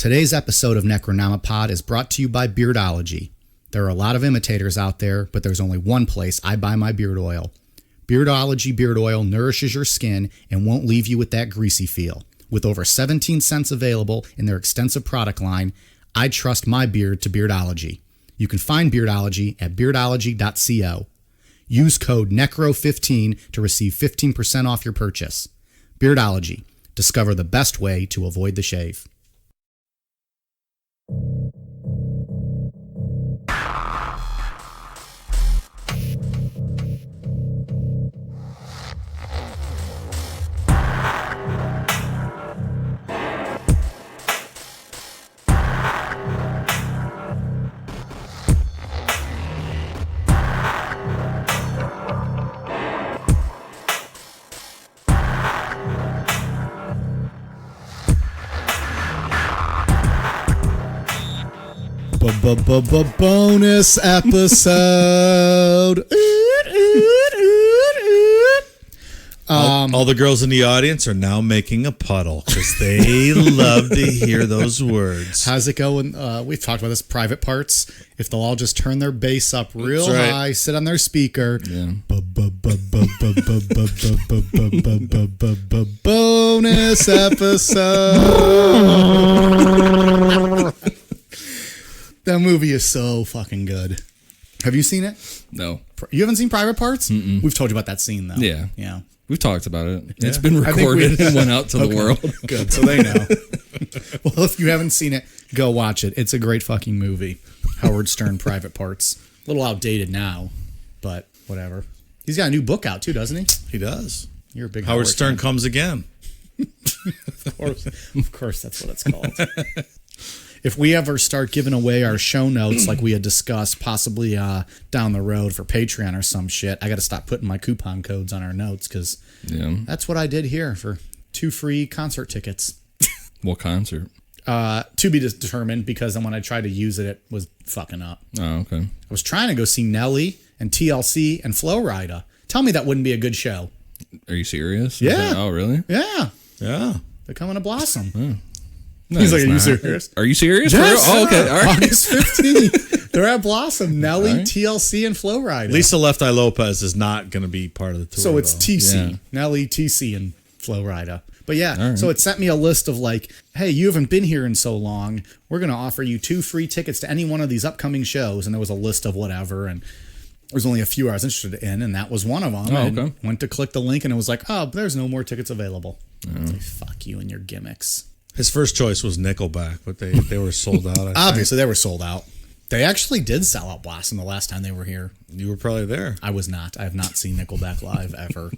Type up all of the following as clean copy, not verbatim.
Today's episode of Necronomipod is brought to you by Beardology. There are a lot of imitators out there, but there's only one place I buy my beard oil. Beardology beard oil nourishes your skin and won't leave you with that greasy feel. With over 17 cents available in their extensive product line, I trust my beard to Beardology. You can find Beardology at beardology.co. Use code NECRO15 to receive 15% off your purchase. Beardology. Discover the best way to avoid the shave. Bonus episode. All the girls in the audience are now making a puddle because they love to hear those words. How's it going? We've talked about this, private parts. If they'll all just turn their bass up real high, sit on their speaker. Yeah. Bonus episode. That movie is so fucking good. Have you seen it? No. You haven't seen Private Parts? Mm-mm. We've told you about that scene, though. Yeah. Yeah. We've talked about it. Yeah. It's been recorded and went out to the world. Good, so they know. Well, if you haven't seen it, go watch it. It's a great fucking movie. Howard Stern, Private Parts. A little outdated now, but whatever. He's got a new book out, too, doesn't he? He does. You're a big Howard Stern fan. Comes Again. Of course, that's what it's called. If we ever start giving away our show notes like we had discussed, possibly down the road for Patreon or some shit, I got to stop putting my coupon codes on our notes because that's what I did here for 2 free concert tickets. What concert? To be determined, because then when I tried to use it, it was fucking up. Oh, okay. I was trying to go see Nelly and TLC and Flo Rida. Tell me that wouldn't be a good show. Are you serious? Yeah. Oh, really? Yeah. Yeah. They're coming to Blossom. Oh. No, he's like, are you not. serious? Are you serious? Yes, Oh, okay. All right. August 15th. They're at Blossom. Nelly, Right. TLC, and Flo Rida. Lisa Left Eye Lopez is not going to be part of the tour. So it's though. TC. Yeah. Nelly, TC, and Flo Rida. But yeah, All right. So it sent me a list of like, hey, you haven't been here in so long. We're going to offer you 2 free tickets to any one of these upcoming shows. And there was a list of whatever. And there was only a few I was interested in. And that was one of them. Oh, and okay. went to click the link and it was like, oh, there's no more tickets available. Like, fuck you and your gimmicks. His first choice was Nickelback, but they were sold out. I think. Obviously, they were sold out. They actually did sell out Blossom the last time they were here. You were probably there. I was not. I have not seen Nickelback live ever.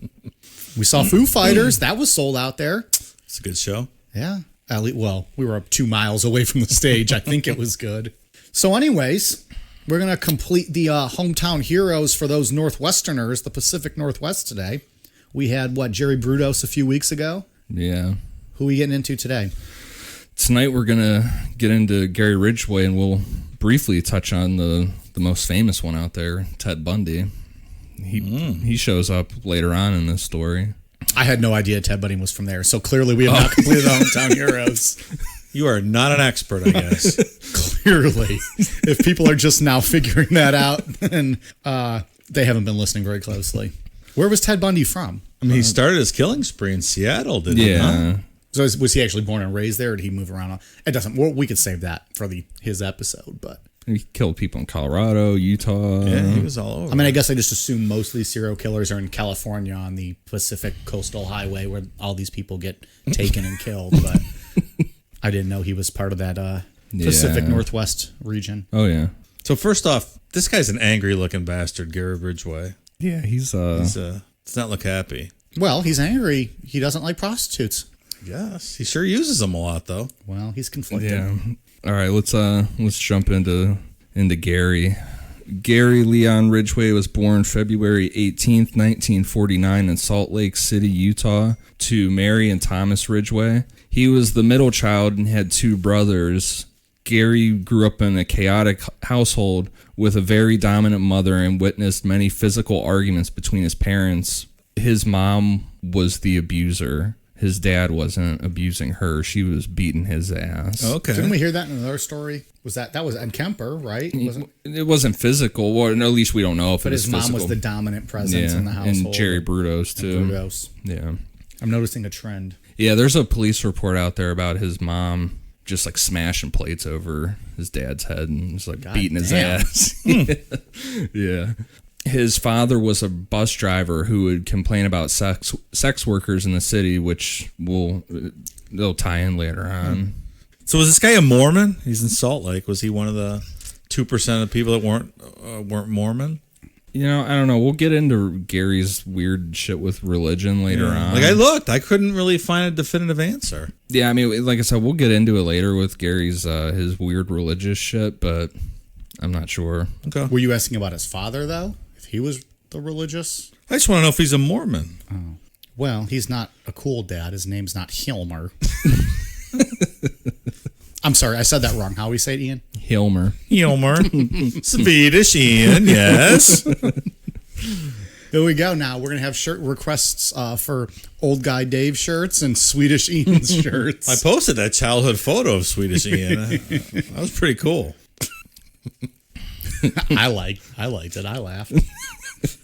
We saw Foo Fighters. That was sold out there. It's a good show. Yeah. Well, we were up 2 miles away from the stage. I think it was good. So anyways, we're going to complete the hometown heroes for those Northwesterners, the Pacific Northwest today. We had, Jerry Brudos a few weeks ago? Yeah. Who are we getting into today? Tonight we're going to get into Gary Ridgway, and we'll briefly touch on the most famous one out there, Ted Bundy. He shows up later on in this story. I had no idea Ted Bundy was from there, so clearly we have not completed the hometown heroes. You are not an expert, I guess. Clearly. If people are just now figuring that out, then they haven't been listening very closely. Where was Ted Bundy from? I mean, he started his killing spree in Seattle, didn't he? Yeah. So was he actually born and raised there, or did he move around? It doesn't. Well, we could save that for his episode, but He killed people in Colorado, Utah. Yeah, he was all over. I mean, I guess I just assume most of these serial killers are in California on the Pacific Coastal Highway, where all these people get taken and killed. But I didn't know he was part of that Pacific Northwest region. Oh yeah. So first off, this guy's an angry-looking bastard, Gary Ridgway. Yeah, he's does not look happy. Well, he's angry. He doesn't like prostitutes. Yes, he sure uses them a lot, though. Well, he's conflicted. Yeah. All right, let's jump into Gary. Gary Leon Ridgway was born February 18th, 1949 in Salt Lake City, Utah, to Mary and Thomas Ridgway. He was the middle child and had 2 brothers. Gary grew up in a chaotic household with a very dominant mother and witnessed many physical arguments between his parents. His mom was the abuser. his dad wasn't abusing her. She was beating his ass. Okay. Didn't we hear that in another story? That was Ed Kemper, right? It wasn't physical, or at least we don't know if But it was his mom physical. was the dominant presence in the household. And Jerry Brudos, too. And Brudos. Yeah. I'm noticing a trend. Yeah, there's a police report out there about his mom just like smashing plates over his dad's head and just like beating his ass. Yeah. His father was a bus driver who would complain about sex workers in the city, which they'll tie in later on. So was this guy a Mormon? He's in Salt Lake. Was he one of the 2% of people that weren't Mormon? You know, I don't know. We'll get into Gary's weird shit with religion later on. Like I couldn't really find a definitive answer. Yeah, I mean, like I said, we'll get into it later with Gary's his weird religious shit, but I'm not sure. Okay. Were you asking about his father, though? If he was the religious? I just want to know if he's a Mormon. Oh. Well, he's not a cool dad. His name's not Hilmer. I'm sorry, I said that wrong. How we say it, Ian? Hilmer. Swedish Ian, yes. Here we go now. We're going to have shirt requests for Old Guy Dave shirts and Swedish Ian shirts. I posted that childhood photo of Swedish Ian. That was pretty cool. I liked it. I laughed.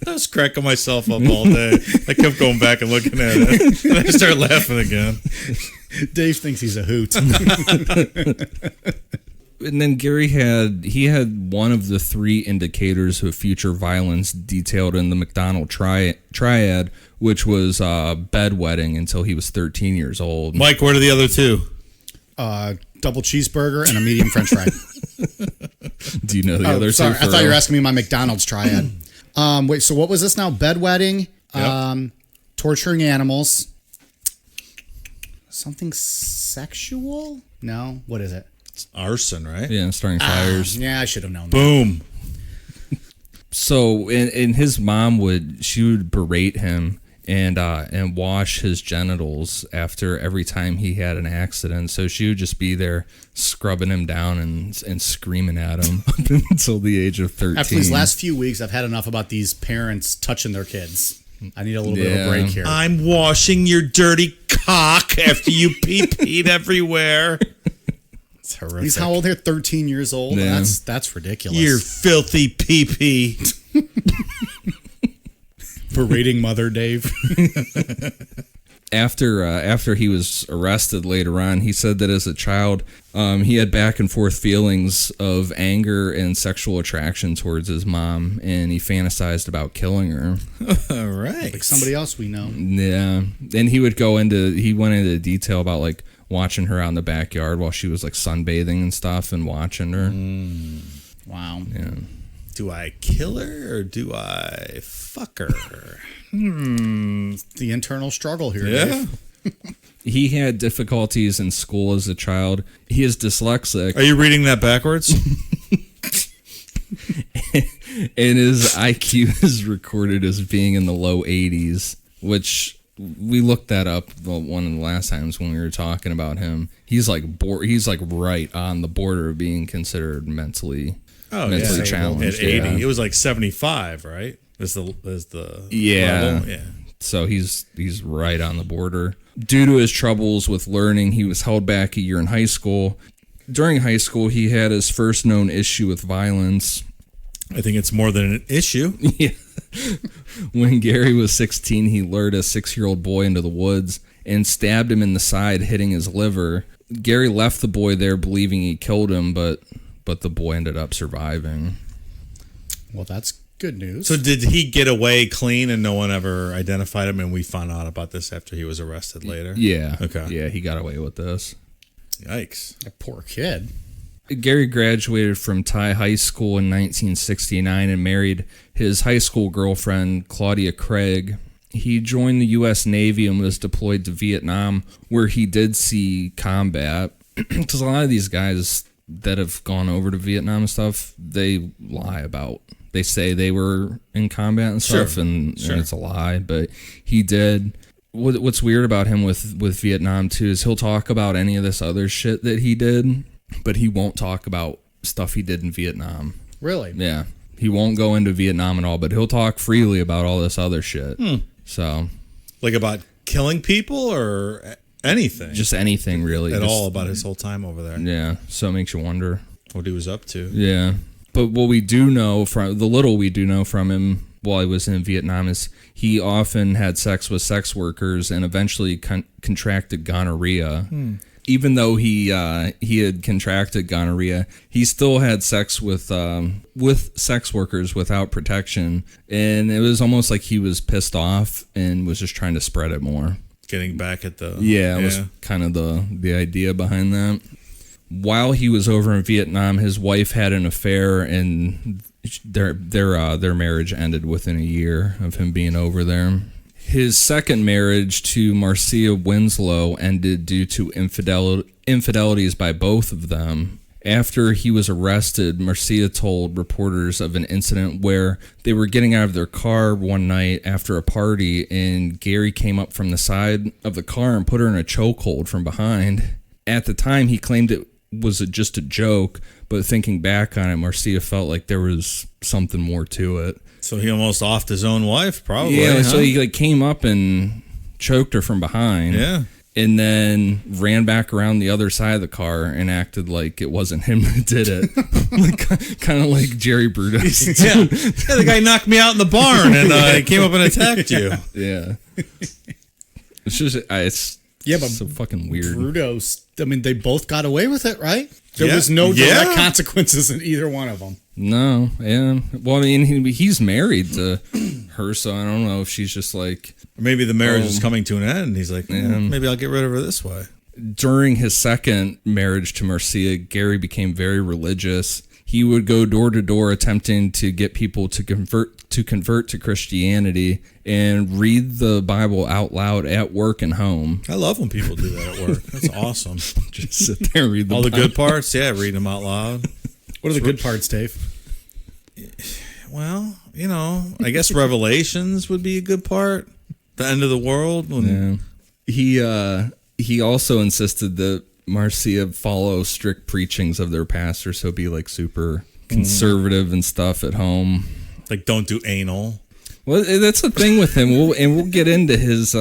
I was cracking myself up all day. I kept going back and looking at it. And I started laughing again. Dave thinks he's a hoot. And then Gary had one of the 3 indicators of future violence detailed in the McDonald triad, which was bedwetting until he was 13 years old. Mike, what are the other 2? Double cheeseburger and a medium French fry. Do you know the other 2? Sorry, I thought you were asking me my McDonald's triad. Wait, so what was this now? Bedwetting, torturing animals, something sexual? No, what is it? It's arson, right? Yeah, starting fires. Yeah, I should have known. Boom. So, and his mom would berate him and wash his genitals after every time he had an accident. So she would just be there scrubbing him down and screaming at him up until the age of 13. After these last few weeks, I've had enough about these parents touching their kids. I need a little bit of a break here. I'm washing your dirty cock after you pee-peed everywhere. It's horrific. He's how old here? 13 years old? Yeah. That's ridiculous. You're filthy pee-pee. Berating Mother Dave. After he was arrested later on, he said that as a child, he had back and forth feelings of anger and sexual attraction towards his mom, and he fantasized about killing her. All right. Like somebody else we know. Yeah. And he went into detail about like watching her out in the backyard while she was like sunbathing and stuff and watching her. Wow. Yeah. Do I kill her or do I fuck her? The internal struggle here. Yeah. Dave. He had difficulties in school as a child. He is dyslexic. Are you reading that backwards? And his IQ is recorded as being in the low 80s, which we looked that up one of the last times when we were talking about him. He's like right on the border of being considered mentally challenged. At 80, it was like 75, right? As the level? Yeah. So he's right on the border. Due to his troubles with learning, he was held back a year in high school. During high school, he had his first known issue with violence. I think it's more than an issue. Yeah. When Gary was 16, he lured a 6-year-old boy into the woods and stabbed him in the side, hitting his liver. Gary left the boy there believing he killed him, but the boy ended up surviving. Well, that's good news. So did he get away clean and no one ever identified him, and we found out about this after he was arrested later? Yeah. Okay. Yeah, he got away with this. Yikes. That poor kid. Gary graduated from Thai High School in 1969 and married his high school girlfriend, Claudia Craig. He joined the U.S. Navy and was deployed to Vietnam, where he did see combat. Because a lot of these guys that have gone over to Vietnam and stuff, they lie about. They say they were in combat and stuff, and it's a lie, but he did. What's weird about him with Vietnam, too, is he'll talk about any of this other shit that he did, but he won't talk about stuff he did in Vietnam. Really? Yeah. He won't go into Vietnam at all, but he'll talk freely about all this other shit. So, like about killing people or anything? Just anything, really. At all about his whole time over there. Yeah, so it makes you wonder what he was up to. Yeah. But what we do know from the little we do know from him while he was in Vietnam is he often had sex with sex workers and eventually contracted gonorrhea. Even though he had contracted gonorrhea, he still had sex with sex workers without protection, and it was almost like he was pissed off and was just trying to spread it more. Getting back at the it was kind of the idea behind that. While he was over in Vietnam, his wife had an affair, and their marriage ended within a year of him being over there. His second marriage to Marcia Winslow ended due to infidelities by both of them. After he was arrested, Marcia told reporters of an incident where they were getting out of their car one night after a party, and Gary came up from the side of the car and put her in a chokehold from behind. At the time, he claimed it was just a joke, but thinking back on it, Marcia felt like there was something more to it. So he almost offed his own wife, probably. Yeah, so he came up and choked her from behind. Yeah. And then ran back around the other side of the car and acted like it wasn't him that did it. Kind of like Jerry Brudos. Yeah, the guy knocked me out in the barn and came up and attacked you. Yeah. It's just, but so fucking weird. Brudos, I mean, they both got away with it, right? There was no direct consequences in either one of them. No, yeah. Well, I mean, he's married to her, so I don't know if she's just like... Or maybe the marriage is coming to an end. He's like, maybe I'll get rid of her this way. During his second marriage to Marcia, Gary became very religious. He would go door to door attempting to get people to convert to Christianity and read the Bible out loud at work and home. I love when people do that at work. That's awesome. Just sit there and read the All Bible. the good parts, read them out loud. What are the good parts, Dave? Well, I guess Revelations would be a good part. The end of the world. He also insisted that Marcia follow strict preachings of their pastor, so be like super conservative and stuff at home. Like, don't do anal. Well, that's the thing with him. We'll get into his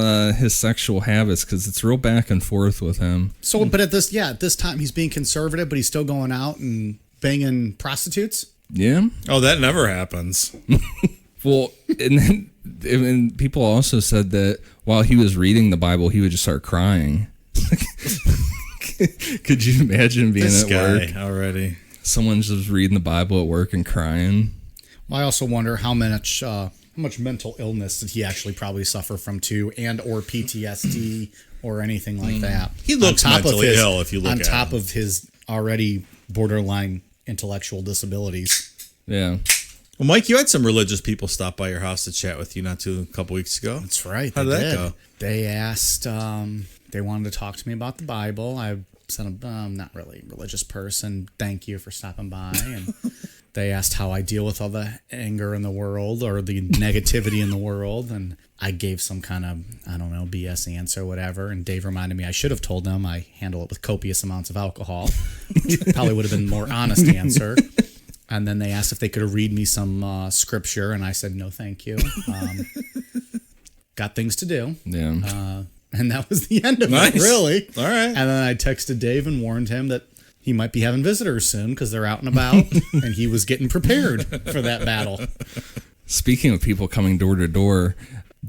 sexual habits because it's real back and forth with him. So, but at this time he's being conservative, but he's still going out and banging prostitutes. Yeah. Oh, that never happens. Well, and then people also said that while he was reading the Bible, he would just start crying. Could you imagine being this at guy work already? Someone's just reading the Bible at work and crying. Well, I also wonder how much mental illness did he actually probably suffer from too, and or PTSD or anything like that. He looks mentally ill if you look at him. On top of his already borderline intellectual disabilities. Yeah. Well, Mike, you had some religious people stop by your house to chat with you a couple weeks ago. That's right. How did that go? They asked, they wanted to talk to me about the Bible. I said, I'm not really a religious person. Thank you for stopping by. And they asked how I deal with all the anger in the world or the negativity in the world. And I gave some kind of, BS answer or whatever. And Dave reminded me I should have told them I handle it with copious amounts of alcohol. Probably would have been a more honest answer. And then they asked if they could read me some scripture, and I said, no, thank you. Got things to do. Yeah. And that was the end of it, really. All right. And then I texted Dave and warned him that he might be having visitors soon because they're out and about, and he was getting prepared for that battle. Speaking of people coming door to door,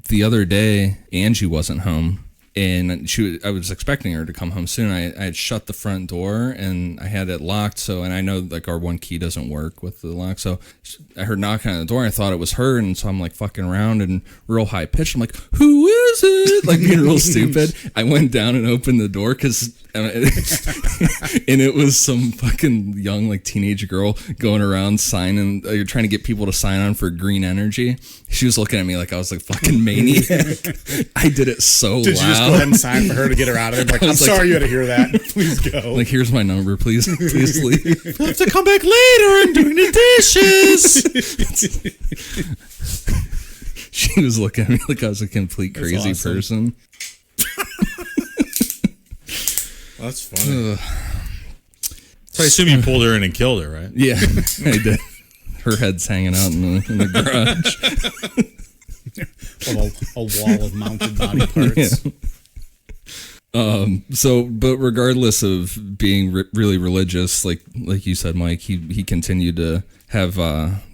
the other day, Angie wasn't home. And I was expecting her to come home soon. I had shut the front door and I had it locked. And I know like our one key doesn't work with the lock. So I heard knocking on the door. And I thought it was her. And so I'm like fucking around and real high pitched. I'm like, who is it? Like being real stupid. I went down and opened the door and it was some fucking young like teenage girl going around signing. You're trying to get people to sign on for green energy. She was looking at me like I was like fucking maniac. I did it so loud. Did you just go ahead and sign for her to get her out of there? Like, I'm sorry you had to hear that. Please go. Like, here's my number. Please leave. I have to come back later and doing the dishes. She was looking at me like I was a complete crazy person. That's funny. So I assume you pulled her in and killed her, right? Yeah, I did. Her head's hanging out in the garage. a wall of mounted body parts. But regardless of being really religious, like you said, Mike, he continued to have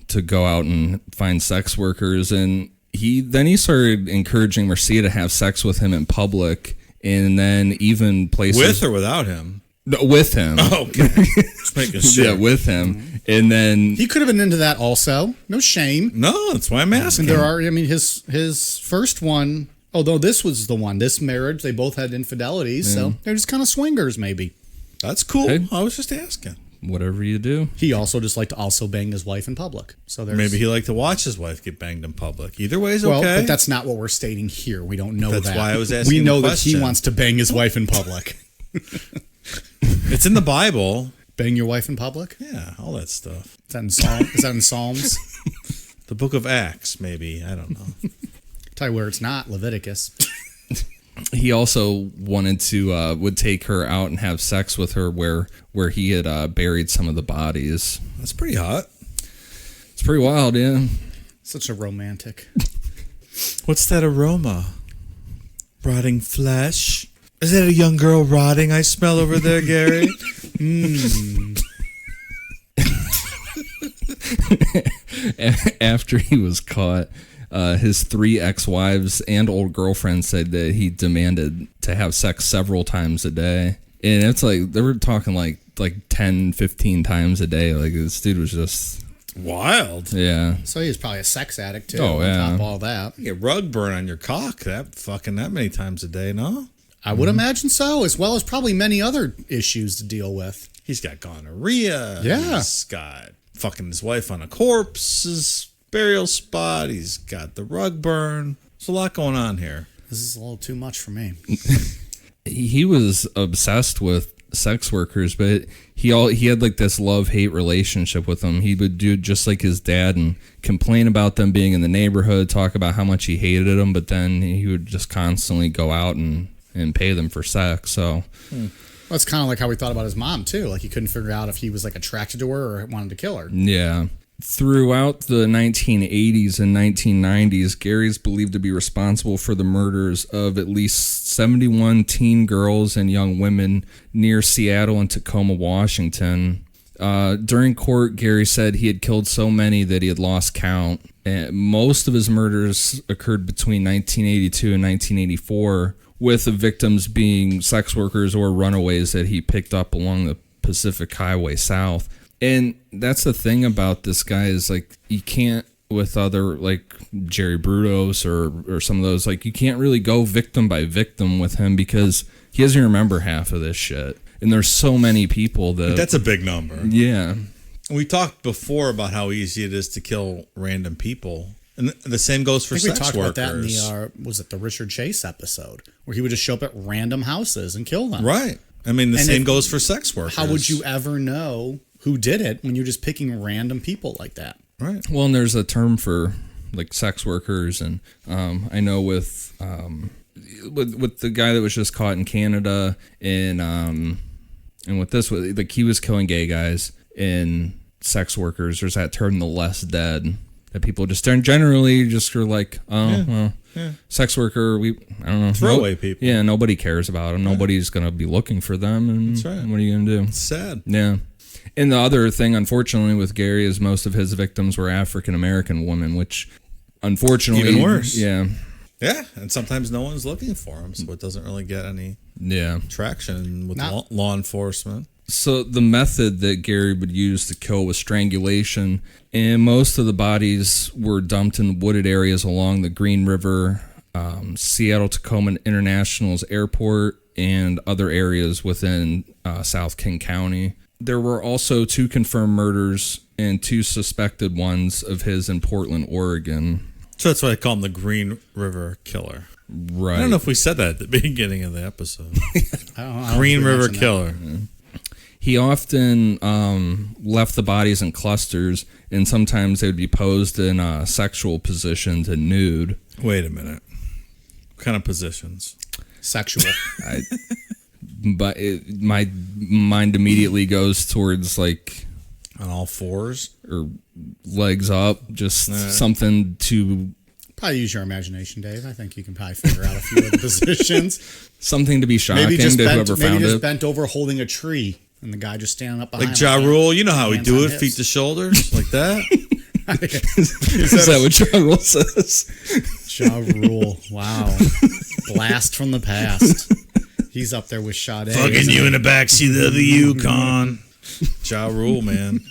to go out and find sex workers, and he started encouraging Marcia to have sex with him in public, and then even places with or without him. No, with him. Oh, okay. Just making sure. Yeah, with him, and then He could have been into that also. No shame. No, that's why I'm asking. And there are, I mean, his first one, although this was the one, this marriage, they both had infidelities, so they're just kind of swingers, maybe. That's cool. Hey. I was just asking. whatever you do. He also just liked to also bang his wife in public. So there's Maybe he liked to watch his wife get banged in public. Either way is well, okay. but that's not what we're stating here. We don't know That's that. why I was asking We know the that he question. wants to bang his wife in public. It's in the Bible. Bang your wife in public? Yeah, all that stuff. Is that in Psalm? Is that in Psalms? The book of Acts, maybe. I don't know. Tell you where it's not. Leviticus. He also wanted to would take her out and have sex with her where he had buried some of the bodies. That's pretty hot. It's pretty wild, yeah. Such a romantic. What's that aroma? Rotting flesh? Is that a young girl rotting I smell over there, Gary? After he was caught, his 3 ex-wives and old girlfriend said that he demanded to have sex several times a day. And it's like, they were talking like 10, 15 times a day. Like, this dude was just... Wild. Yeah. So he was probably a sex addict, too. Oh, yeah. On top of all that. You get rug burn on your cock that many times a day, no? I would imagine so, as well as probably many other issues to deal with. He's got gonorrhea. Yeah. He's got fucking his wife on a corpse's burial spot. He's got the rug burn. There's a lot going on here. This is a little too much for me. He was obsessed with sex workers, but he had like this love-hate relationship with them. He would do just like his dad and complain about them being in the neighborhood, talk about how much he hated them, but then he would just constantly go out and pay them for sex. So That's kind of like how we thought about his mom, too. Like, he couldn't figure out if he was, like, attracted to her or wanted to kill her. yeah. Throughout the 1980s and 1990s, Gary's believed to be responsible for the murders of at least 71 teen girls and young women near Seattle and Tacoma, Washington. During court, Gary said he had killed so many that he had lost count. And most of his murders occurred between 1982 and 1984, with the victims being sex workers or runaways that he picked up along the Pacific Highway South. And that's the thing about this guy is, like, you can't, with other, like, Jerry Brudos or some of those, like, you can't really go victim by victim with him because he doesn't remember half of this shit. And there's so many people that... That's a big number. Yeah. We talked before about how easy it is to kill random people. And the same goes for I think we sex talked workers. about that in the, was it the Richard Chase episode, where he would just show up at random houses and kill them. Right. I mean, the And same if- goes for sex workers. How would you ever know who did it when you're just picking random people like that? Right. Well, and there's a term for, like, sex workers, and I know with the guy that was just caught in Canada, and with this, like, he was killing gay guys and sex workers. There's that term, the less dead, that people just generally just are like, sex worker, I don't know, Throwaway people. Yeah, nobody cares about them. Nobody's gonna be looking for them, and That's right. what are you gonna do? It's sad. Yeah. And the other thing, unfortunately, with Gary is most of his victims were African-American women, which, unfortunately... Even worse. Yeah. Yeah, and sometimes no one's looking for them, so it doesn't really get any Yeah. traction with Not- law enforcement. So the method that Gary would use to kill was strangulation, and most of the bodies were dumped in wooded areas along the Green River, Seattle-Tacoma International's airport, and other areas within South King County. There were also 2 confirmed murders and 2 suspected ones of his in Portland, Oregon. So that's why I call him the Green River Killer. Right. I don't know if we said that at the beginning of the episode. I don't know Green if we River mentioned that. Killer. He often left the bodies in clusters, and sometimes they would be posed in sexual positions and nude. Wait a minute. What kind of positions? Sexual. But my mind immediately goes towards, like, On all fours? or legs up, just something to Probably use your imagination, Dave. I think you can probably figure out a few of the positions. Something to be shocking to whoever found maybe just it. bent over holding a tree, and the guy just standing up behind Like him. Ja Rule, you know how we Hands do on it, hips. feet to shoulders, like that. Is that what Ja Rule says? Ja Rule. Wow. Blast from the past. He's up there with Sade. Fucking you in the backseat of the Yukon. Ja Rule, man.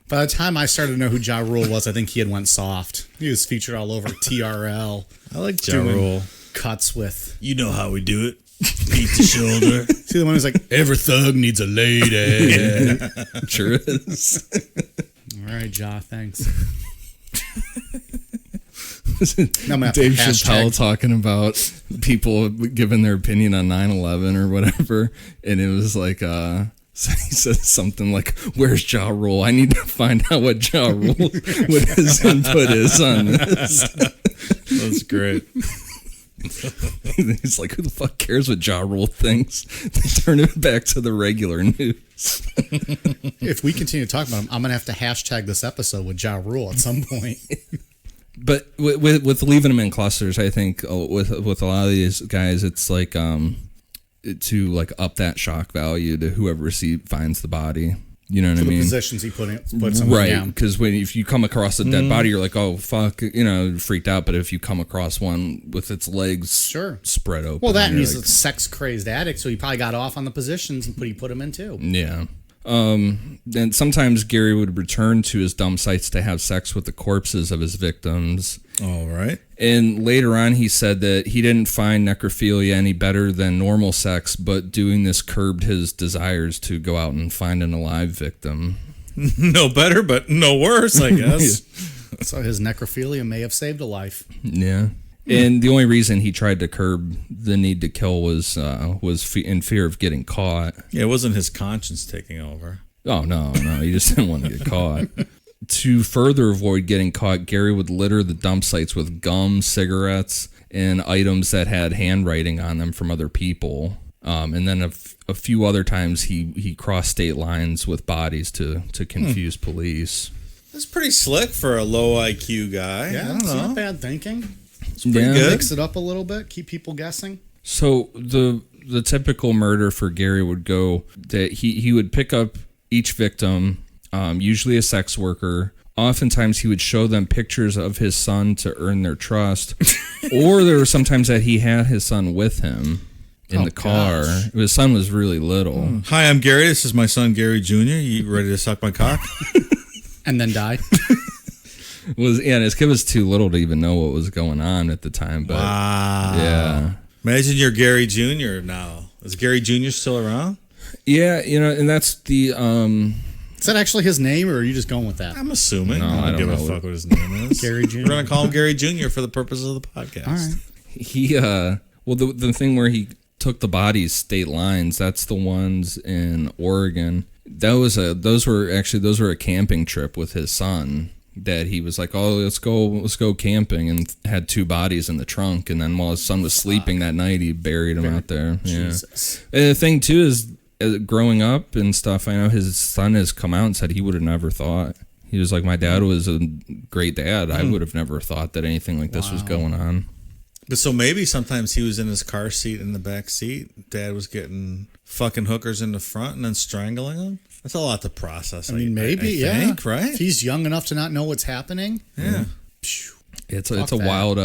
By the time I started to know who Ja Rule was, I think he had went soft. He was featured all over TRL. I like Ja doing Rule. Cuts with. You know how we do it. Feet to shoulder. See the one who's like, every thug needs a lady. Sure is. All right, Ja, thanks. Now I'm gonna have to Dave hashtag- Chappelle talking about people giving their opinion on 9/11 or whatever, and it was like, so he said something like, "Where's Ja Rule? I need to find out what Ja Rule, what his input is on this." That's great. He's like, "Who the fuck cares what Ja Rule thinks?" They turn it back to the regular news. If we continue to talk about him, I'm gonna have to hashtag this episode with Ja Rule at some point. But with leaving them in clusters, I think with a lot of these guys, it's like to like up that shock value to whoever finds the body. You know what I The mean? positions he puts somebody Right, down. because if you come across a dead body, you're like, oh fuck, freaked out. But if you come across one with its legs Sure. spread open, Well, that and you're he's like, a sex crazed addict, so he probably got off on the positions and he put him in too. yeah. And sometimes Gary would return to his dump sites to have sex with the corpses of his victims. All right. And later on, he said that he didn't find necrophilia any better than normal sex, but doing this curbed his desires to go out and find an alive victim. No better, but no worse, I guess. So his necrophilia may have saved a life. Yeah. And the only reason he tried to curb the need to kill was in fear of getting caught. Yeah, it wasn't his conscience taking over. Oh, no, he just didn't want to get caught. To further avoid getting caught, Gary would litter the dump sites with gum, cigarettes, and items that had handwriting on them from other people. And then a few other times he crossed state lines with bodies to confuse police. That's pretty slick for a low IQ guy. Yeah, I don't it's know. not bad thinking. Pretty good. Mix it up a little bit, keep people guessing. So the typical murder for Gary would go that he would pick up each victim, usually a sex worker. Oftentimes he would show them pictures of his son to earn their trust. Or there were sometimes that he had his son with him in the car. gosh. His son was really little. Hi, I'm Gary. This is my son, Gary Jr. You ready to suck my cock? And then died. And his kid was too little to even know what was going on at the time. But Wow. yeah. Imagine you're Gary Jr. now. Is Gary Jr. still around? Yeah, and that's the Is that actually his name, or are you just going with that? I'm assuming. No, I I don't don't give a know. fuck what his name is. Gary Jr.? We're going to call him Gary Jr. for the purposes of the podcast. All right. he the thing where he took the bodies state lines, that's the ones in Oregon. Those were a camping trip with his son that he was like, oh, let's go camping, and had two bodies in the trunk, and then while his son was sleeping that night, he buried him out there. Jesus. Yeah. And the thing too is, growing up and stuff, I know his son has come out and said he would have never thought. He was like, my dad was a great dad. I would have never thought that anything like this was going on. But so maybe sometimes he was in his car seat in the back seat. Dad was getting fucking hookers in the front and then strangling them. That's a lot to process. I mean, maybe, I yeah. think, right? If he's young enough to not know what's happening. Yeah. It's Fuck a that. wild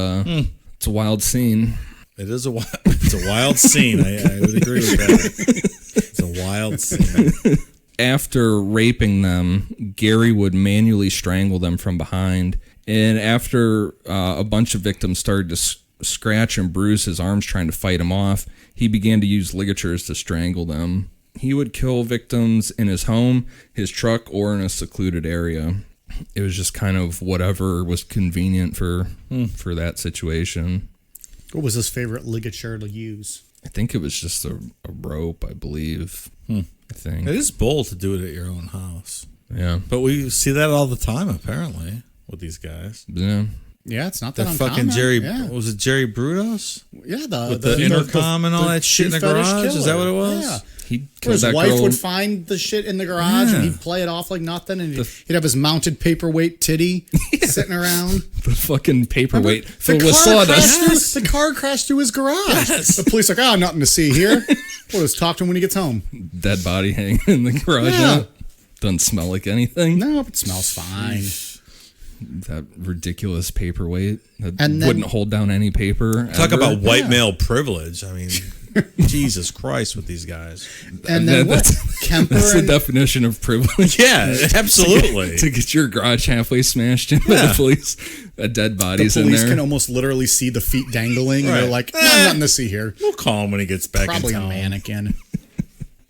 it's a wild scene. It is a wild scene. I would agree with that. It's a wild scene. After raping them, Gary would manually strangle them from behind. And after a bunch of victims started to scratch and bruise his arms trying to fight him off, he began to use ligatures to strangle them. He would kill victims in his home, his truck, or in a secluded area. It was just kind of whatever was convenient for that situation. What was his favorite ligature to use? I think it was just a rope, I believe. I think. It is bold to do it at your own house. Yeah. But we see that all the time, apparently, with these guys. Yeah. Yeah, it's not that The uncommon. fucking Jerry, Yeah, was it Jerry Brudos? yeah With the intercom and all that shit in the shoe fetish garage? Is that what it killer. was? Yeah. He Where killed his that wife girl. would find the shit in the garage and he'd play it off like nothing, and he'd have his mounted paperweight titty sitting around. The fucking paperweight The filled with car sawdust. crashed through- the car crashed through his garage. The police are like, nothing to see here. We'll just talk to him when he gets home. Dead body hanging in the garage. Yeah. Now. Doesn't smell like anything. No, it smells fine. That ridiculous paperweight that And then- wouldn't hold down any paper. Talk ever. about white male privilege. I mean, Jesus Christ with these guys. And then what? Kemper That's the and definition of privilege. Yeah, absolutely. To get your garage halfway smashed in by the police. A dead the body's in police there. can almost literally see the feet dangling, and they're Right. like, nothing to see here. We'll call him when he gets back Probably in a town. mannequin.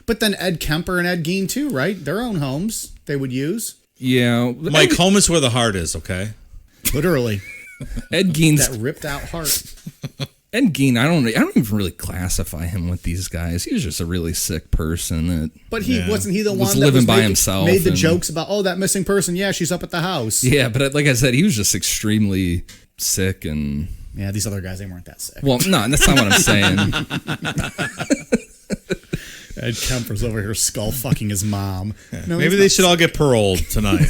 But then Ed Kemper and Ed Gein too, right? Their own homes they would use. Yeah. Mike, home is where the heart is, okay? Literally. Ed Gein's That ripped out heart. Ed Gein, I don't even really classify him with these guys. He was just a really sick person that But he wasn't he the Was one that living by making- himself made the and- jokes about, that missing person, yeah, she's up at the house. yeah, but like I said, he was just extremely sick and Yeah, these other guys, they weren't that sick. well, no, that's not what I'm saying. Ed Kemper's over here skull fucking his mom. No, Maybe they should all get paroled tonight.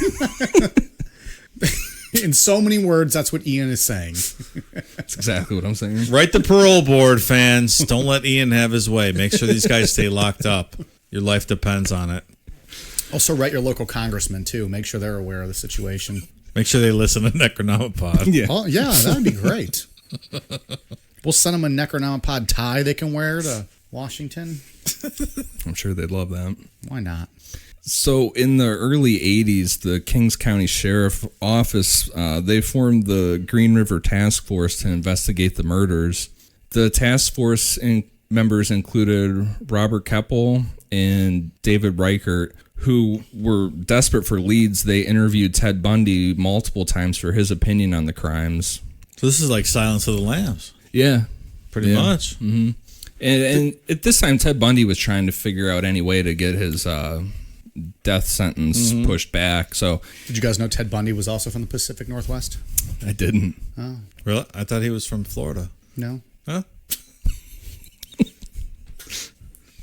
in so many words, that's what Ian is saying. That's exactly what I'm saying. Write the parole board, fans. Don't let Ian have his way. Make sure these guys stay locked up. Your life depends on it. Also, write your local congressman too. Make sure they're aware of the situation. Make sure they listen to Necronomipod. Yeah. Oh yeah, that'd be great. We'll send them a Necronomipod tie they can wear to Washington. I'm sure they'd love that. Why not? So in the early 80s, the Kings County Sheriff Office, they formed the Green River Task Force to investigate the murders. The task force members included Robert Keppel and David Reichert, who were desperate for leads. They interviewed Ted Bundy multiple times for his opinion on the crimes. So this is like Silence of the Lambs. Yeah. Pretty much. Mm-hmm. And at this time, Ted Bundy was trying to figure out any way to get his death sentence pushed back. So Did you guys know Ted Bundy was also from the Pacific Northwest? I didn't. Really? I thought he was from Florida. No. Huh?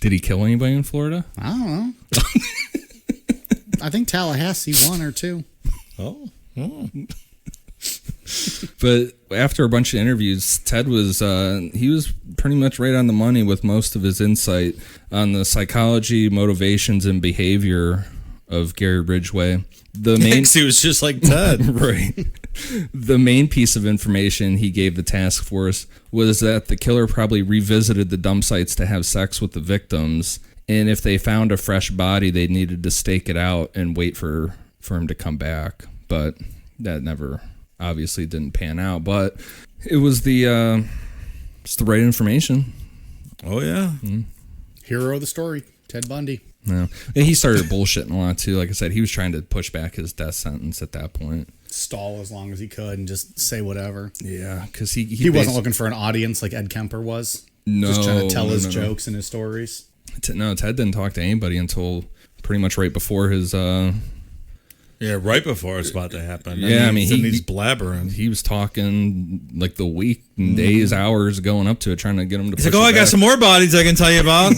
Did he kill anybody in Florida? I don't know. I think Tallahassee, one or two. Oh. But after a bunch of interviews, Ted was he was pretty much right on the money with most of his insight on the psychology, motivations, and behavior of Gary Ridgway. The main He was just like Ted. right. The main piece of information he gave the task force was that the killer probably revisited the dump sites to have sex with the victims, and if they found a fresh body, they needed to stake it out and wait for him to come back. But that never obviously didn't pan out. But it was it's the right information. Oh, yeah. Hero of the story, Ted Bundy. Yeah. And he started bullshitting a lot too. Like I said, he was trying to push back his death sentence at that point. Stall as long as he could and just say whatever. Yeah, because he wasn't looking for an audience like Ed Kemper was. No, Just trying to tell his no. jokes and his stories. No, Ted didn't talk to anybody until pretty much right before his. Yeah, right before it's about to happen. Yeah, I mean, he's blabbering. He was talking like the week and days, hours going up to it, trying to get him to. He's like, I got some more bodies I can tell you about.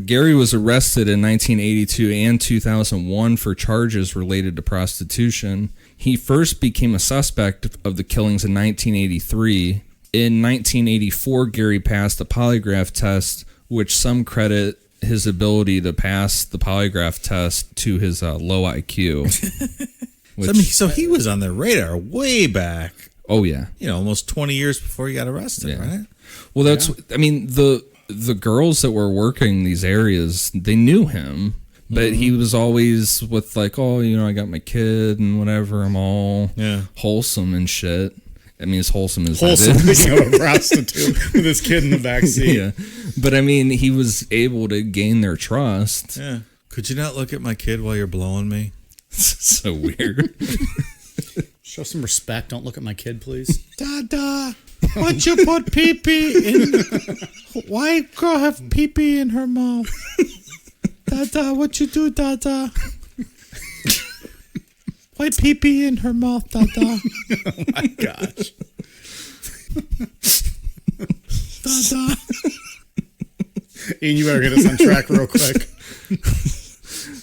Gary was arrested in 1982 and 2001 for charges related to prostitution. He first became a suspect of the killings in 1983. In 1984, Gary passed a polygraph test, which some credit his ability to pass the polygraph test to his low IQ. So he was on their radar way back. Oh, yeah. Almost 20 years before he got arrested, right? Well, that's, I mean, the girls that were working these areas, they knew him, but he was always with like, oh, I got my kid and whatever. I'm all wholesome and shit. I mean, as wholesome as Wholesome that is. being a prostitute with his kid in the backseat. Yeah. But I mean, he was able to gain their trust. Yeah. Could you not look at my kid while you're blowing me? So weird. Show some respect. Don't look at my kid, please. Dada, why'd you put pee-pee in? Why girl have pee-pee in her mouth? Dada, what you do, Dada? my pee-pee in her mouth, Dada. Oh my gosh. Dada. Ian, you better get us on track real quick.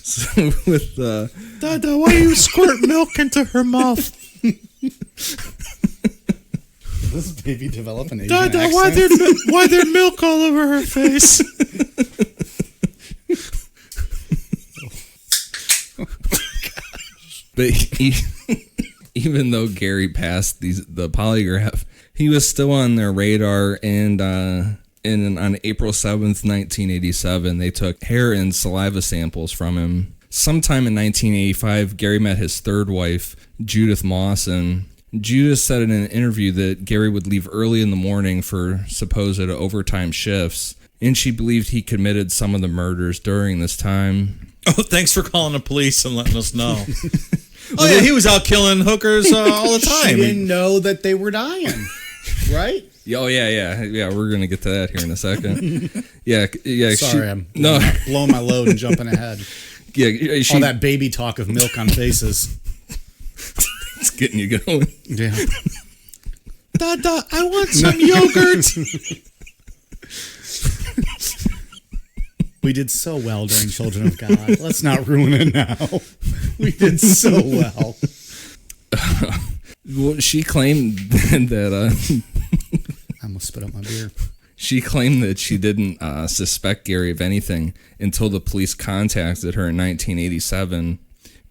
So with Dada, why you squirt milk into her mouth? This baby develop an Asian Dada, accent? why there milk all over her face? But even though Gary passed the polygraph, he was still on their radar, and on April 7th, 1987, they took hair and saliva samples from him. Sometime in 1985, Gary met his third wife, Judith Mawson. Judith said in an interview that Gary would leave early in the morning for supposed overtime shifts, and she believed he committed some of the murders during this time. Oh, thanks for calling the police and letting us know. Oh, yeah, he was out killing hookers all the time. She didn't know that they were dying, right? Oh, yeah. We're going to get to that here in a second. Yeah. Sorry, I'm blowing my load and jumping ahead. Yeah, all that baby talk of milk on faces. It's getting you going. Yeah. Dada, I want some yogurt. We did so well during Children of God. Let's not ruin it now. We did so well. Well, she claimed that... I almost spit out my beer. She claimed that she didn't suspect Gary of anything until the police contacted her in 1987,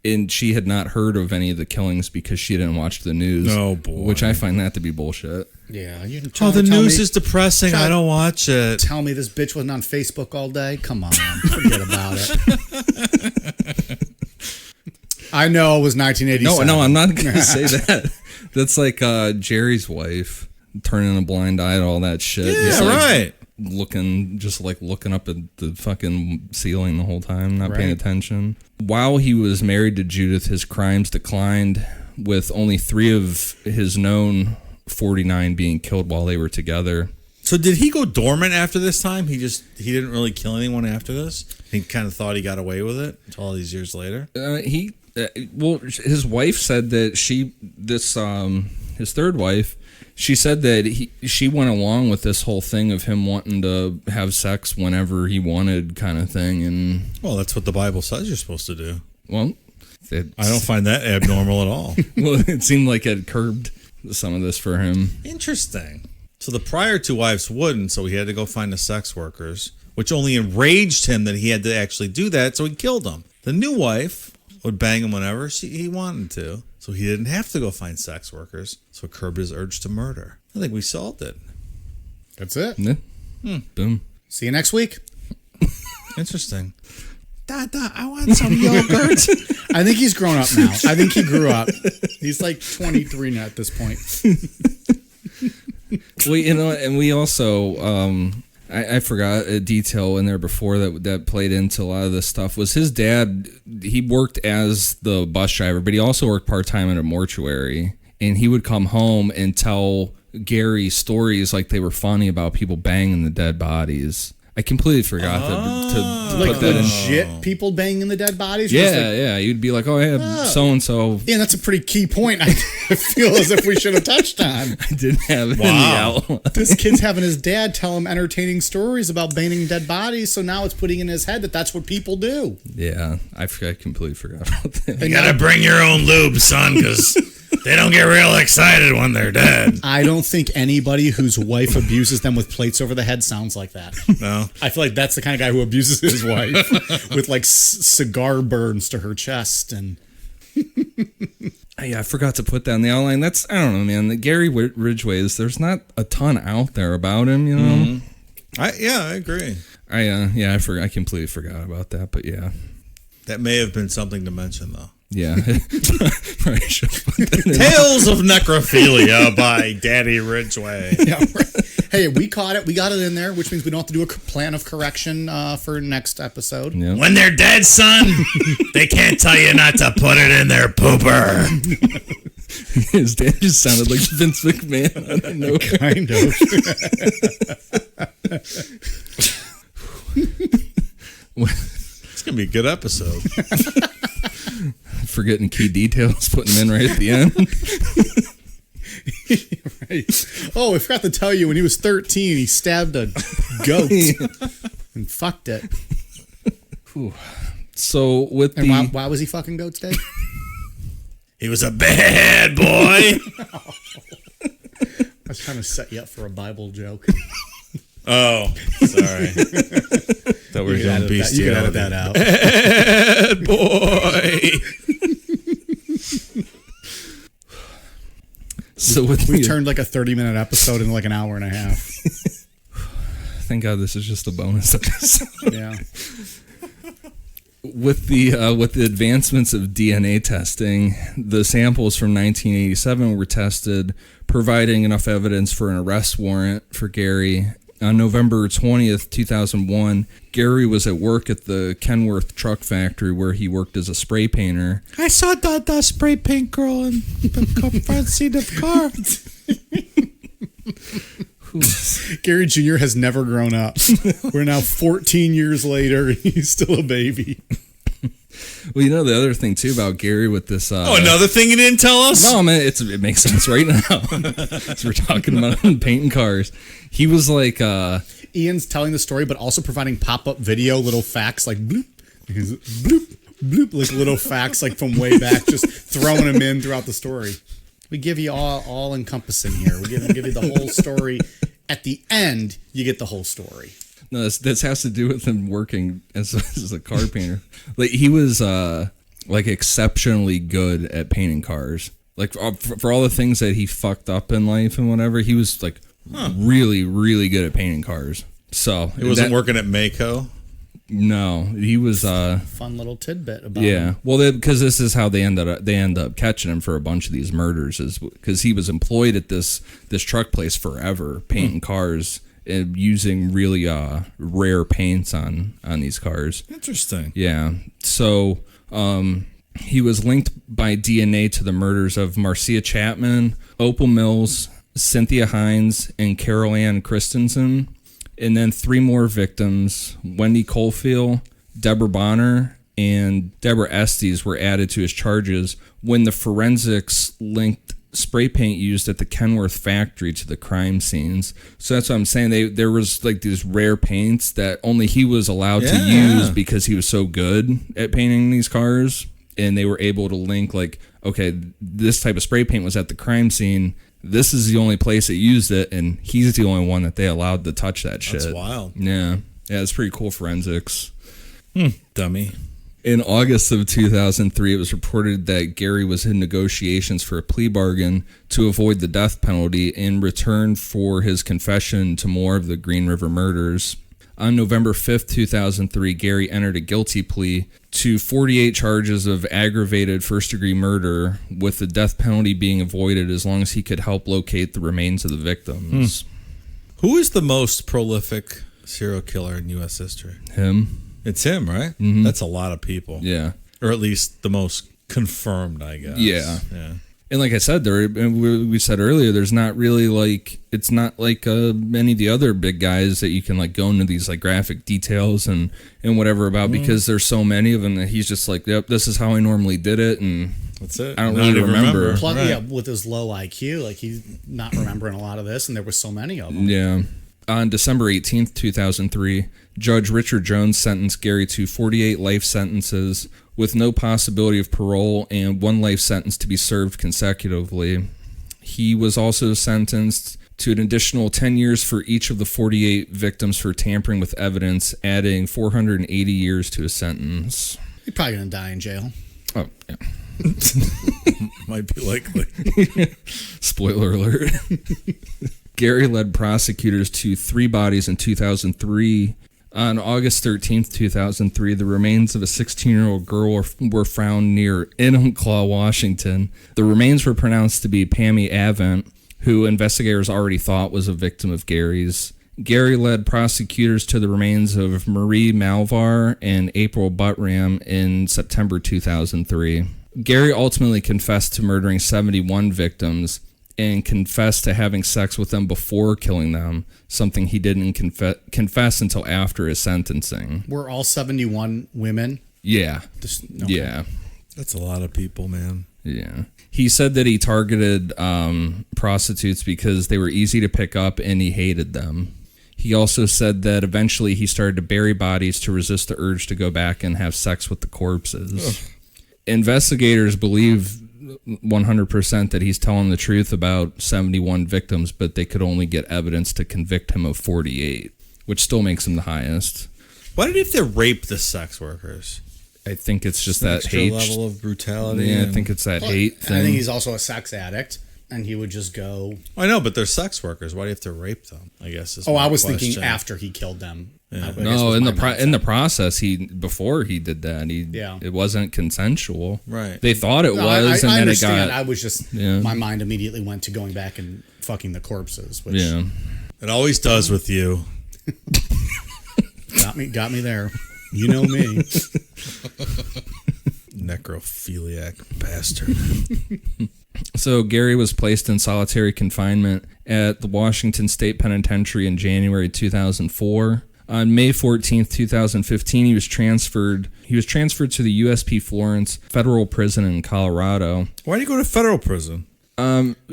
and she had not heard of any of the killings because she didn't watch the news. Oh, boy. Which I find that to be bullshit. Yeah. The news is depressing. I don't watch it. Tell me this bitch wasn't on Facebook all day? Come on. Forget about it. I know it was 1987. No, I'm not going to say that. That's like Jerry's wife. Turning a blind eye to all that shit. Yeah, just right. Looking up at the fucking ceiling the whole time, not paying attention. While he was married to Judith, his crimes declined, with only 3 of his known 49 being killed while they were together. So did he go dormant after this time? He didn't really kill anyone after this? He kind of thought he got away with it until all these years later? His wife said that his third wife, she said that she went along with this whole thing of him wanting to have sex whenever he wanted, kind of thing. And well, that's what the Bible says you're supposed to do. Well, I don't find that abnormal at all. Well, it seemed like it curbed some of this for him. Interesting. So the prior 2 wives wouldn't, so he had to go find the sex workers, which only enraged him that he had to actually do that, so he killed them. The new wife would bang him whenever he wanted to. So he didn't have to go find sex workers. So it curbed his urge to murder. I think we solved it. That's it. Yeah. Boom. See you next week. Interesting. Dada, I want some yogurt. I think he's grown up now. I think he grew up. He's like 23 now at this point. Well, and we also... I forgot a detail in there before that played into a lot of this stuff. Was his dad, he worked as the bus driver, but he also worked part-time at a mortuary. And he would come home and tell Gary stories like they were funny about people banging the dead bodies. I completely forgot to like put that in. Legit people banging the dead bodies? Yeah. You'd be like, oh, yeah, so-and-so. Yeah, that's a pretty key point I feel as if we should have touched on. I didn't have it in the outline. This kid's having his dad tell him entertaining stories about banging dead bodies, so now it's putting in his head that that's what people do. Yeah, I completely forgot about that. You gotta bring your own lube, son, because they don't get real excited when they're dead. I don't think anybody whose wife abuses them with plates over the head sounds like that. No. I feel like that's the kind of guy who abuses his wife with like cigar burns to her chest. And yeah, I forgot to put that in the outline. I don't know, man. The Gary Ridgway, there's not a ton out there about him, you know? Mm-hmm. I agree. I completely forgot about that, but yeah. That may have been something to mention, though. Yeah. Probably should put that in. Tales of Necrophilia by Daddy Ridgway. yeah, right. Hey, we caught it. We got it in there, which means we don't have to do a plan of correction for next episode. Yeah. When they're dead, son, they can't tell you not to put it in their pooper. His dad just sounded like Vince McMahon. I don't know. Kind of. It's going to be a good episode. Forgetting key details, putting them in right at the end. Right. Oh, I forgot to tell you, when he was 13, he stabbed a goat and fucked it. So with And why was he fucking goats, Dave? He was a bad boy. I was trying to set you up for a Bible joke. Oh, sorry. That was on bestiality. You can edit that out. Bad boy. So with We turned like a 30-minute episode into like an hour and a half. Thank God this is just a bonus episode. Yeah. With the advancements of DNA testing, the samples from 1987 were tested, providing enough evidence for an arrest warrant for Gary. On November 20th, 2001, Gary was at work at the Kenworth truck factory where he worked as a spray painter. I saw that spray paint girl in the front seat of the car. Gary Jr. has never grown up. We're now 14 years later, and he's still a baby. Well, you know the other thing too about Gary with this. Another thing you didn't tell us? No, man, it makes sense right now. So we're talking about him painting cars. He was like, Ian's telling the story, but also providing pop-up video, little facts like bloop, bloop, bloop, like little facts like from way back, just throwing them in throughout the story. We give you all encompassing here. We give you the whole story. At the end, you get the whole story. No, this has to do with him working as a car painter. Like he was like exceptionally good at painting cars. Like for all the things that he fucked up in life and whatever, he was like really, really good at painting cars. So He wasn't working at Mako? No, he was. Fun little tidbit about Yeah, him. well, because this is how they end up catching him for a bunch of these murders, is because he was employed at this truck place forever, painting cars and using really rare paints on these cars. Interesting. Yeah, so he was linked by DNA to the murders of Marcia Chapman, Opal Mills, Cynthia Hines, and Carol Ann Christensen. And then 3 more victims, Wendy Coalfield, Deborah Bonner, and Deborah Estes were added to his charges when the forensics linked spray paint used at the Kenworth factory to the crime scenes. So that's what I'm saying. There was like these rare paints that only he was allowed to use because he was so good at painting these cars. And they were able to link like, okay, this type of spray paint was at the crime scene. This is the only place it used it, and he's the only one that they allowed to touch that shit. That's wild. Yeah, it's pretty cool forensics. Dummy. In August of 2003, it was reported that Gary was in negotiations for a plea bargain to avoid the death penalty in return for his confession to more of the Green River murders. On November 5th, 2003, Gary entered a guilty plea to 48 charges of aggravated first-degree murder, with the death penalty being avoided as long as he could help locate the remains of the victims. Who is the most prolific serial killer in U.S. history? Him. It's him, right? Mm-hmm. That's a lot of people. Yeah. Or at least the most confirmed, I guess. Yeah. Yeah. And like I said, we said earlier, there's not really like, it's not like many of the other big guys that you can like go into these like graphic details and whatever about, because there's so many of them that he's just like, yep, this is how I normally did it. And that's it. I don't really remember. Plus, right. yeah, with his low IQ, like he's not remembering a lot of this, and there was so many of them. Yeah. On December 18th, 2003, Judge Richard Jones sentenced Gary to 48 life sentences with no possibility of parole and 1 life sentence to be served consecutively. He was also sentenced to an additional 10 years for each of the 48 victims for tampering with evidence, adding 480 years to his sentence. He's probably going to die in jail. Oh, yeah. Might be likely. Spoiler alert. Gary led prosecutors to 3 bodies in 2003. On August 13th, 2003, the remains of a 16-year-old girl were found near Enumclaw, Washington. The remains were pronounced to be Pammy Avant, who investigators already thought was a victim of Gary's. Gary led prosecutors to the remains of Marie Malvar and April Buttram in September 2003. Gary ultimately confessed to murdering 71 victims and confessed to having sex with them before killing them, something he didn't confess until after his sentencing. Were all 71 women? Yeah. Okay. Yeah. That's a lot of people, man. Yeah. He said that he targeted prostitutes because they were easy to pick up and he hated them. He also said that eventually he started to bury bodies to resist the urge to go back and have sex with the corpses. Ugh. Investigators believe 100% that he's telling the truth about 71 victims, but they could only get evidence to convict him of 48, which still makes him the highest. Why did he have to rape the sex workers? I think it's just An that extra hate level of brutality. Yeah, I think it's that hate thing. I think he's also a sex addict, and he would just go. I know, but they're sex workers. Why do you have to rape them? I guess. I was thinking after he killed them. Yeah. No, in the process, before he did that, it wasn't consensual. Right. They thought it was, and I then understand. it got. I was just my mind immediately went to going back and fucking the corpses. Which it always does with you. got me there. You know me. Necrophiliac bastard. So Gary was placed in solitary confinement at the Washington State Penitentiary in January 2004. On May 14th, 2015, he was transferred to the USP Florence Federal Prison in Colorado. Why did he go to federal prison?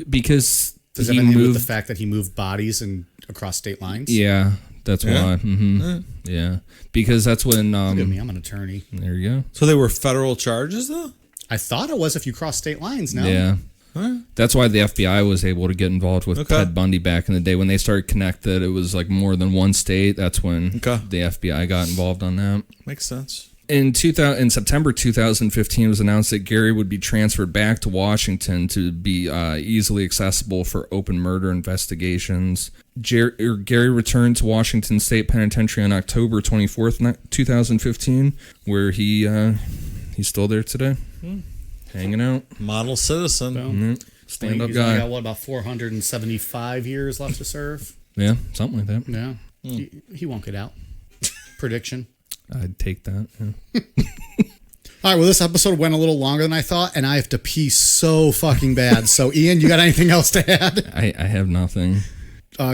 Because does that have anything to do with the fact that he moved bodies across state lines? Yeah, that's why. Mm-hmm. Yeah, because that's when. Look at me, I'm an attorney. There you go. So they were federal charges, though? I thought it was if you cross state lines. No. Yeah. Huh? That's why the FBI was able to get involved with Ted Bundy back in the day. When they started connected, it was like more than one state. That's when the FBI got involved on that. Makes sense. In September 2015, it was announced that Gary would be transferred back to Washington to be easily accessible for open murder investigations. Gary returned to Washington State Penitentiary on October 24th, 2015, where he's still there today, hanging out. Model citizen. Mm-hmm. Stand-up He's guy. got, about 475 years left to serve? Yeah, something like that. Yeah. He won't get out. Prediction. I'd take that. Yeah. All right, well, this episode went a little longer than I thought, and I have to pee so fucking bad. So, Ian, you got anything else to add? I have nothing.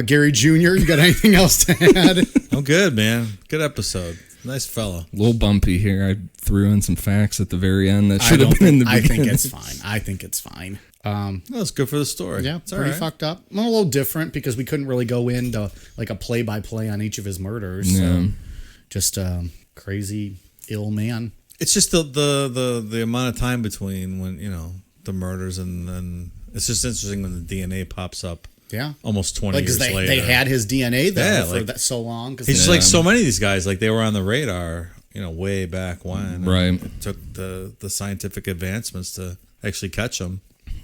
Gary Jr., you got anything else to add? I'm good, man. Good episode. Nice fella. A little bumpy here. I threw in some facts at the very end that should have been in the beginning. I think it's fine. That's good for the story. Yeah, it's pretty fucked up. A little different because we couldn't really go into like a play-by-play on each of his murders. Yeah. So just crazy, ill man. It's just the amount of time between when, the murders and then it's just interesting when the DNA pops up. Yeah. Almost 20 years later. They had his DNA there for that so long. It's just like so many of these guys, like they were on the radar, way back when. Right. It took the scientific advancements to actually catch them.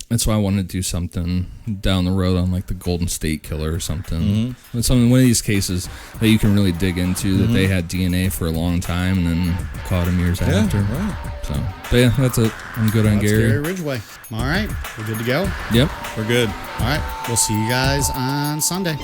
That's why I want to do something down the road on like the Golden State Killer or something. Mm-hmm. One of these cases that you can really dig into that they had DNA for a long time and then caught him years after. Right. So, but yeah, that's it. I'm good on Gary. Gary Ridgway. All right. We're good to go? Yep. We're good. All right. We'll see you guys on Sunday.